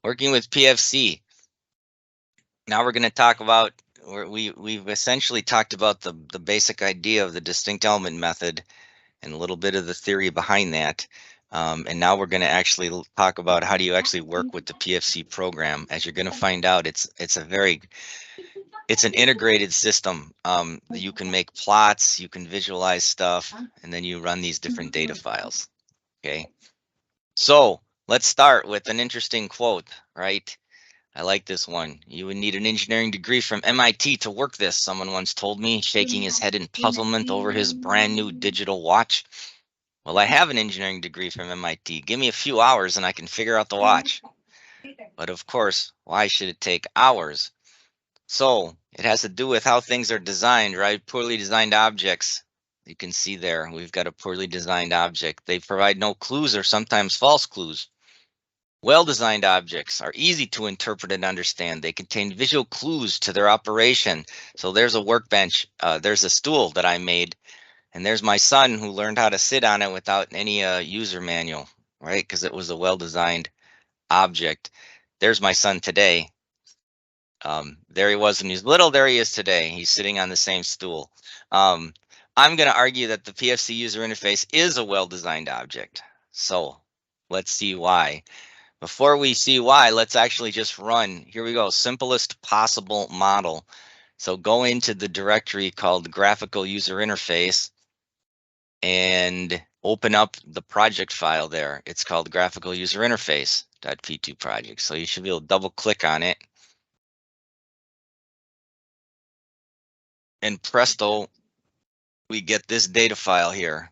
Working with PFC. Now we're going to talk about, we've essentially talked about the basic idea of the distinct element method and a little bit of the theory behind that. And now we're going to actually talk about how do you actually work with the PFC program. As you're going to find out, it's an integrated system. You can make plots, you can visualize stuff, and then you run these different data files. Okay. So let's start with an interesting quote, right? I like this one. You would need an engineering degree from MIT to work this, someone once told me, shaking his head in puzzlement over his brand new digital watch. Well, I have an engineering degree from MIT. Give me a few hours and I can figure out the watch. But of course, why should it take hours? So it has to do with how things are designed, right? Poorly designed objects. You can see there, we've got a poorly designed object. They provide no clues or sometimes false clues. Well-designed objects are easy to interpret and understand. They contain visual clues to their operation. So there's a workbench, there's a stool that I made, and there's my son who learned how to sit on it without any user manual, right? Because it was a well-designed object. There's my son today. There he was when he was little, there he is today. He's sitting on the same stool. I'm going to argue that the PFC user interface is a well-designed object. So let's see why. Before we see why, let's actually just run. Here we go, simplest possible model. So go into the directory called Graphical User Interface and open up the project file there. It's called Graphical User Interface.p2 project. So you should be able to double click on it. And presto, we get this data file here.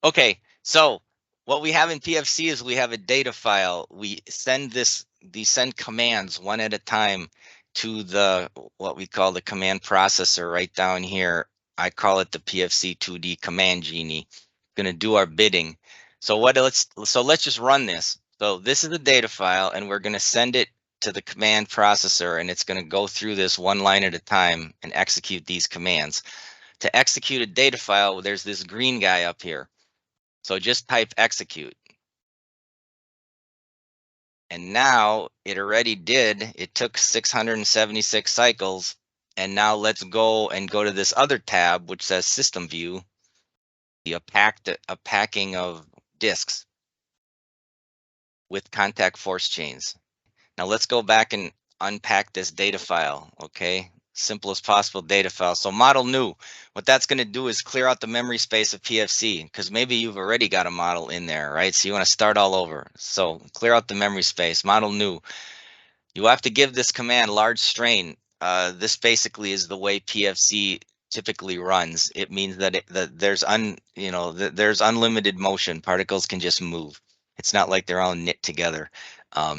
Okay, so what we have in PFC is we have a data file. We send these send commands one at a time to the what we call the command processor right down here. I call it the PFC 2D command genie. Going to do our bidding. So let's just run this. So this is the data file, and we're going to send it to the command processor, and it's going to go through this one line at a time and execute these commands. To execute a data file, there's this green guy up here. So just type execute. And now it already did. It took 676 cycles. And now let's go to this other tab, which says system view, a packing of disks with contact force chains. Now let's go back and unpack this data file, okay? Simplest possible data file. So model new, what that's going to do is clear out the memory space of PFC, because maybe you've already got a model in there, right? So you want to start all over. So clear out the memory space, model new. You have to give this command large strain. This basically is the way PFC typically runs. It means that there's unlimited motion. Particles can just move. It's not like they're all knit together.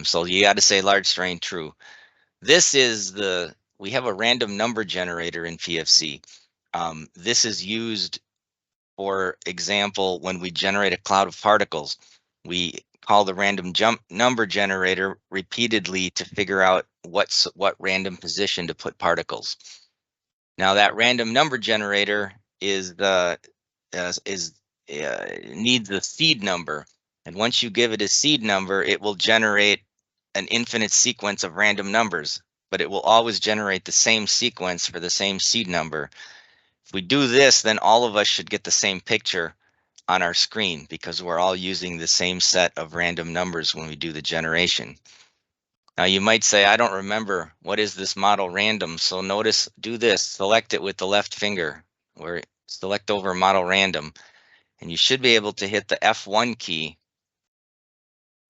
So you got to say large strain true. This is we have a random number generator in PFC. This is used, for example, when we generate a cloud of particles. We call the random number generator repeatedly to figure out what random position to put particles. Now that random number generator needs a seed number, and once you give it a seed number, it will generate an infinite sequence of random numbers, but it will always generate the same sequence for the same seed number. If we do this, then all of us should get the same picture on our screen because we're all using the same set of random numbers when we do the generation. Now you might say, I don't remember, what is this model random? So notice, do this, select it with the left finger, or select over model random, and you should be able to hit the F1 key.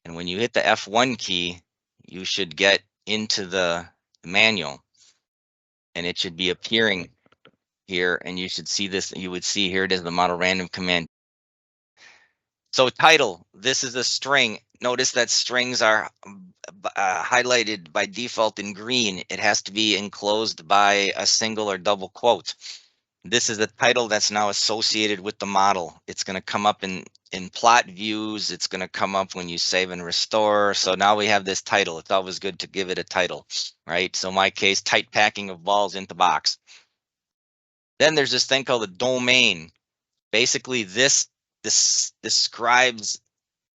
And when you hit the F1 key, you should get into the manual, and it should be appearing here, and you should see this. You would see here it is, the model random command. So title, this is a string. Notice that strings are highlighted by default in green. It has to be enclosed by a single or double quote. This is the title that's now associated with the model. It's going to come up in plot views. It's going to come up when you save and restore. So now we have this title. It's always good to give it a title, right? So in my case, tight packing of balls into box. Then there's this thing called a domain. Basically, this describes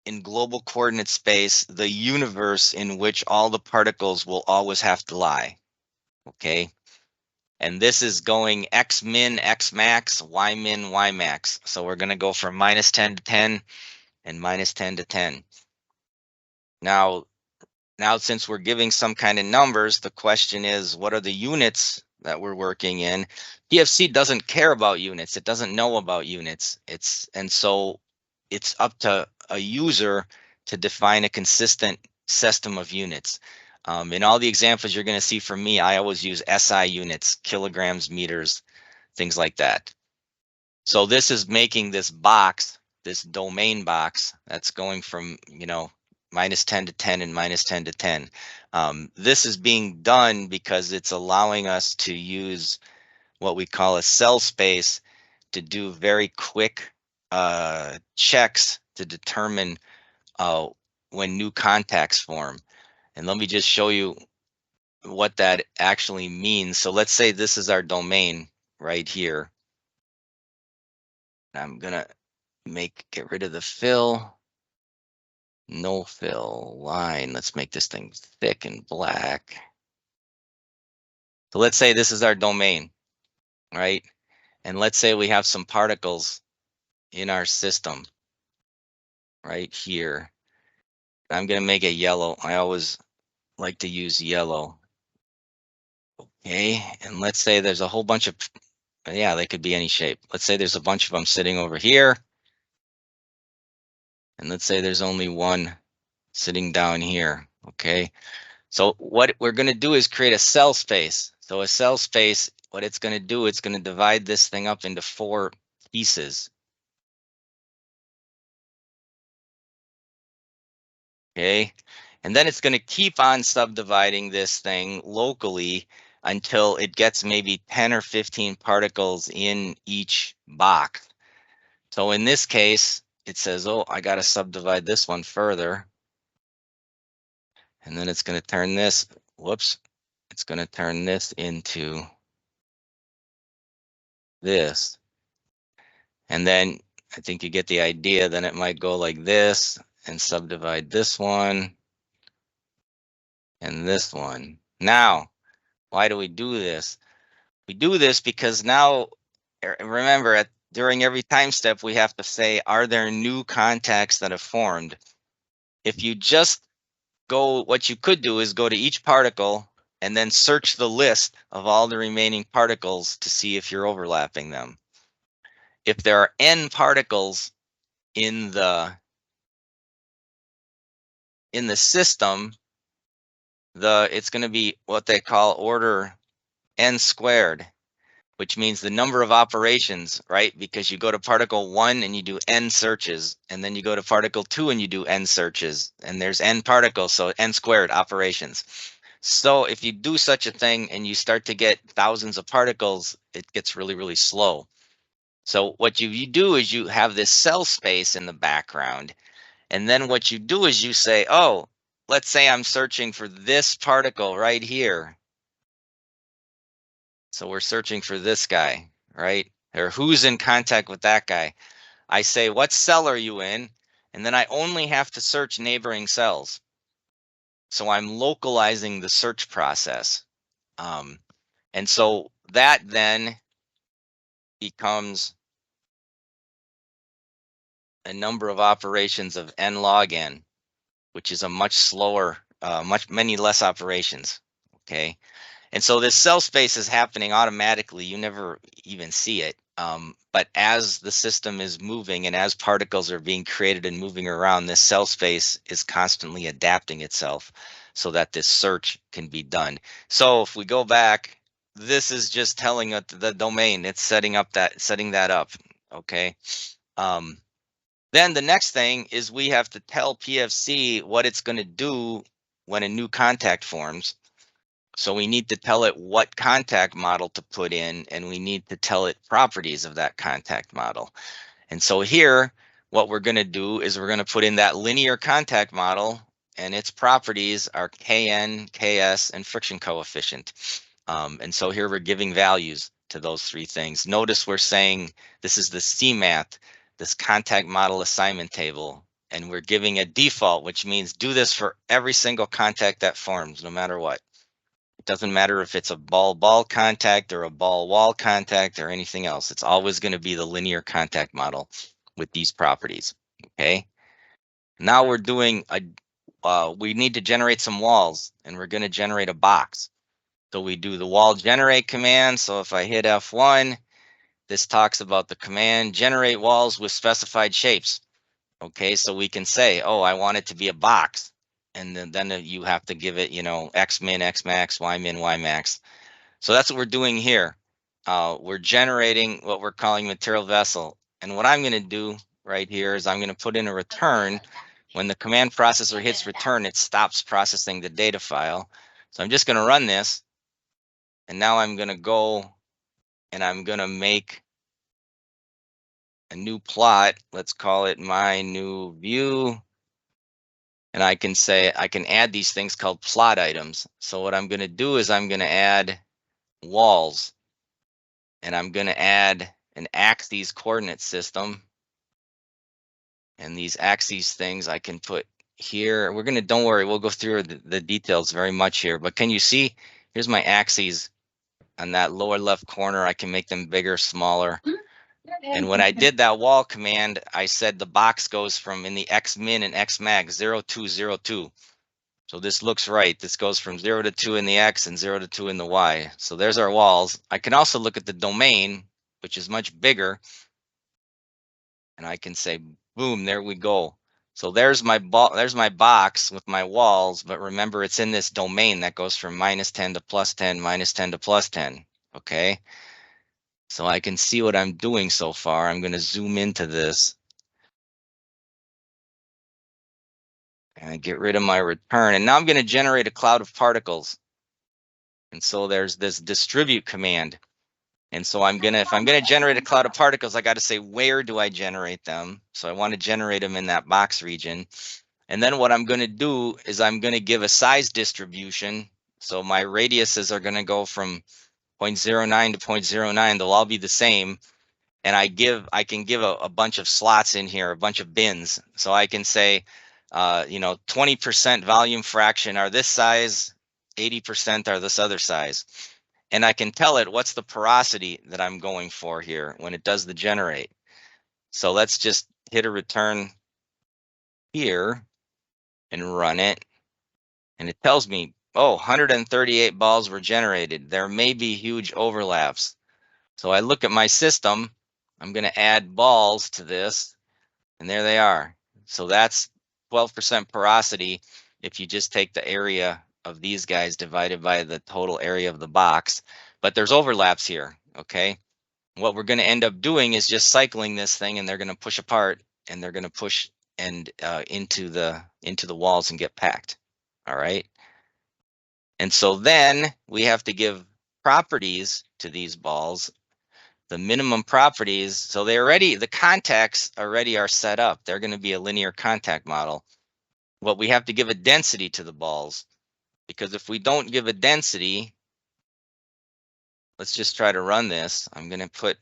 in global coordinate space the universe in which all the particles will always have to lie, okay? And this is going x min, x max, y min, y max. So we're going to go from minus 10 to 10 and minus 10 to 10. Now since we're giving some kind of numbers, the question is, what are the units that we're working in? PFC doesn't care about units. It doesn't know about units. And so it's up to a user to define a consistent system of units. In all the examples you're going to see from me, I always use SI units, kilograms, meters, things like that. So this is making this box, this domain box, that's going from, minus 10 to 10 and minus 10 to 10. This is being done because it's allowing us to use what we call a cell space to do very quick checks to determine when new contacts form. And let me just show you what that actually means. So let's say this is our domain right here. I'm gonna get rid of the fill. No fill line. Let's make this thing thick and black. So let's say this is our domain, right? And let's say we have some particles in our system right here. I'm going to make it yellow. I always like to use yellow. Okay, and let's say there's a whole bunch of, yeah, they could be any shape. Let's say there's a bunch of them sitting over here. And let's say there's only one sitting down here, okay? So what we're going to do is create a cell space. So a cell space, what it's going to do, it's going to divide this thing up into 4 pieces. Okay, and then it's going to keep on subdividing this thing locally until it gets maybe 10 or 15 particles in each box. So in this case, it says, oh, I got to subdivide this one further. And then it's going to turn this, whoops, it's going to turn this into this. And then I think you get the idea. Then it might go like this and subdivide this one and this one. Now, why do we do this? We do this because now, remember, during every time step, we have to say, are there new contacts that have formed? If you just go, what you could do is go to each particle and then search the list of all the remaining particles to see if you're overlapping them. If there are n particles in the system, it's going to be what they call order n squared, which means the number of operations, right? Because you go to particle 1 and you do n searches, and then you go to particle 2 and you do n searches, and there's n particles, so n squared operations. So if you do such a thing and you start to get thousands of particles, it gets really, really slow. So what you do is you have this cell space in the background, and then what you do is you say, oh, let's say I'm searching for this particle right here. So we're searching for this guy, right? Or who's in contact with that guy. I say, what cell are you in? And then I only have to search neighboring cells. So I'm localizing the search process. And so that then becomes a number of operations of n log n, which is a much slower, many less operations, okay? And so this cell space is happening automatically. You never even see it. But as the system is moving and as particles are being created and moving around, this cell space is constantly adapting itself so that this search can be done. So if we go back, this is just telling it the domain. It's setting that up. Okay. Then the next thing is we have to tell PFC what it's going to do when a new contact forms. So we need to tell it what contact model to put in, and we need to tell it properties of that contact model. And so here, what we're going to do is we're going to put in that linear contact model, and its properties are Kn, Ks, and friction coefficient. And so here we're giving values to those 3 things. Notice we're saying this is the CMAT, this contact model assignment table. and we're giving a default, which means do this for every single contact that forms, no matter what. It doesn't matter if it's a ball-ball contact or a ball-wall contact or anything else. It's always going to be the linear contact model with these properties, okay? Now we're doing we need to generate some walls, and we're going to generate a box. So we do the wall generate command. So if I hit F1, this talks about the command generate walls with specified shapes. Okay, so we can say, oh, I want it to be a box. And then you have to give it, you know, X min, X max, Y min, Y max. So that's what we're doing here. We're generating what we're calling material vessel. And what I'm going to do right here is I'm going to put in a return. When the command processor hits return, it stops processing the data file. So I'm just going to run this. And now I'm going to go and I'm going to make a new plot. Let's call it my new view. And I can say, I can add these things called plot items. So what I'm going to do is I'm going to add walls. And I'm going to add an axes coordinate system. And these axes things I can put here. We're going to, don't worry, we'll go through the details very much here. But can you see, here's my axes on that lower left corner. I can make them bigger, smaller. And when I did that wall command, I said the box goes from in the X min and X max 0 to 0 2. So this looks right. This goes from 0 to 2 in the X and 0 to 2 in the Y. So there's our walls. I can also look at the domain, which is much bigger. And I can say, boom, there we go. So there's my box with my walls. But remember, it's in this domain that goes from -10 to +10, -10 to +10. Okay. So I can see what I'm doing so far. I'm going to zoom into this. And I get rid of my return. And now I'm going to generate a cloud of particles. And so there's this distribute command. And so if I'm going to generate a cloud of particles, I got to say, where do I generate them? So I want to generate them in that box region. And then what I'm going to do is I'm going to give a size distribution. So my radiuses are going to go from 0.09 to 0.09. They'll all be the same. And I can give a bunch of slots in here, a bunch of bins. So I can say, 20% volume fraction are this size, 80% are this other size. And I can tell it what's the porosity that I'm going for here when it does the generate. So let's just hit a return here and run it. And it tells me, oh, 138 balls were generated. There may be huge overlaps. So I look at my system. I'm going to add balls to this, and there they are. So that's 12% porosity if you just take the area of these guys divided by the total area of the box. But there's overlaps here, okay? What we're going to end up doing is just cycling this thing, and they're going to push apart, and they're going to push and into the walls and get packed. All right. And so then we have to give properties to these balls. The minimum properties, so the contacts already are set up. They're going to be a linear contact model. What we have to give a density to the balls, because if we don't give a density, let's just try to run this. I'm going to put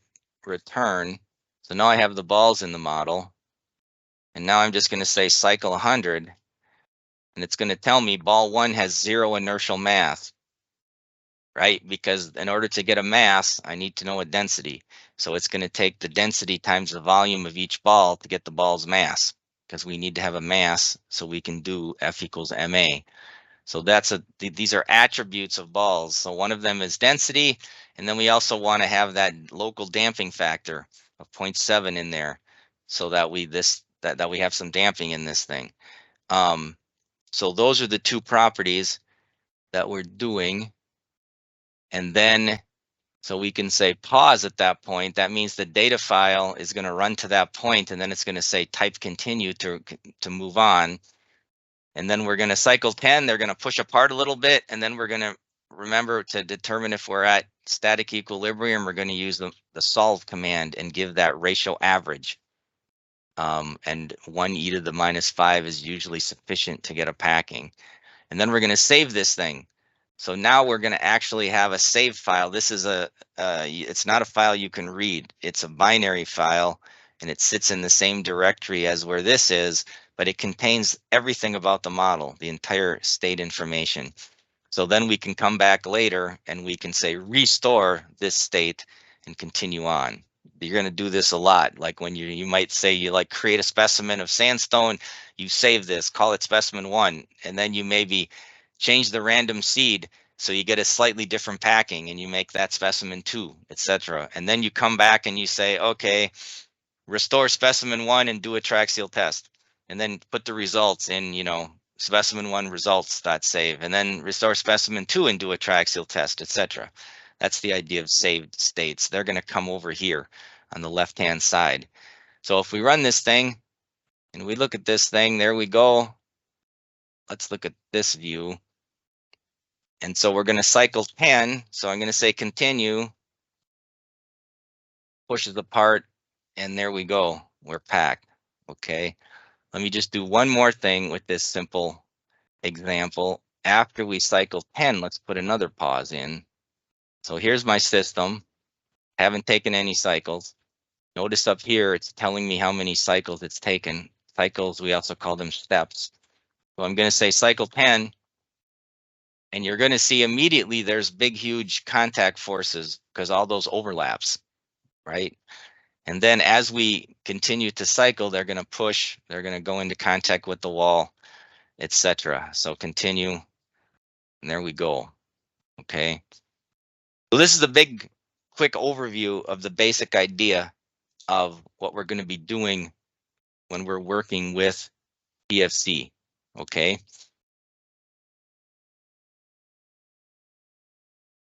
return. So now I have the balls in the model. And now I'm just going to say cycle 100. And it's going to tell me ball 1 has 0 inertial mass. Right? Because in order to get a mass, I need to know a density. So it's going to take the density times the volume of each ball to get the ball's mass, because we need to have a mass so we can do F equals ma. So these are attributes of balls. So one of them is density, and then we also want to have that local damping factor of 0.7 in there, so that we have some damping in this thing. So those are the two properties that we're doing. And then, so we can say pause at that point. That means the data file is going to run to that point, and then it's going to say type continue to move on. And then we're going to cycle 10. They're going to push apart a little bit, and then we're going to remember to determine if we're at static equilibrium. We're going to use the solve command and give that ratio average. And 1e to the -5 is usually sufficient to get a packing. And then we're going to save this thing. So now we're going to actually have a save file. This is it's not a file you can read. It's a binary file, and it sits in the same directory as where this is, but it contains everything about the model, the entire state information. So then we can come back later and we can say restore this state and continue on. You're going to do this a lot. Like when you might say you like create a specimen of sandstone, you save this, call it specimen 1, and then you maybe change the random seed so you get a slightly different packing and you make that specimen 2, etc. And then you come back and you say, okay, restore specimen 1 and do a track seal test, and then put the results in, specimen 1 results.save, and then restore specimen 2 and do a track seal test, etc. That's the idea of saved states. They're going to come over here on the left hand side. So if we run this thing and we look at this thing, there we go. Let's look at this view. And so we're going to cycle 10. So I'm going to say continue, pushes apart, and there we go. We're packed. Okay. Let me just do one more thing with this simple example. After we cycle 10, let's put another pause in. So here's my system. Haven't taken any cycles. Notice up here, it's telling me how many cycles it's taken. Cycles, we also call them steps. So I'm going to say cycle 10, and you're going to see immediately there's big, huge contact forces because all those overlaps, right? And then as we continue to cycle, they're going to push, they're going to go into contact with the wall, etc. So continue, and there we go. Okay. So this is a big, quick overview of the basic idea of what we're going to be doing when we're working with PFC. Okay.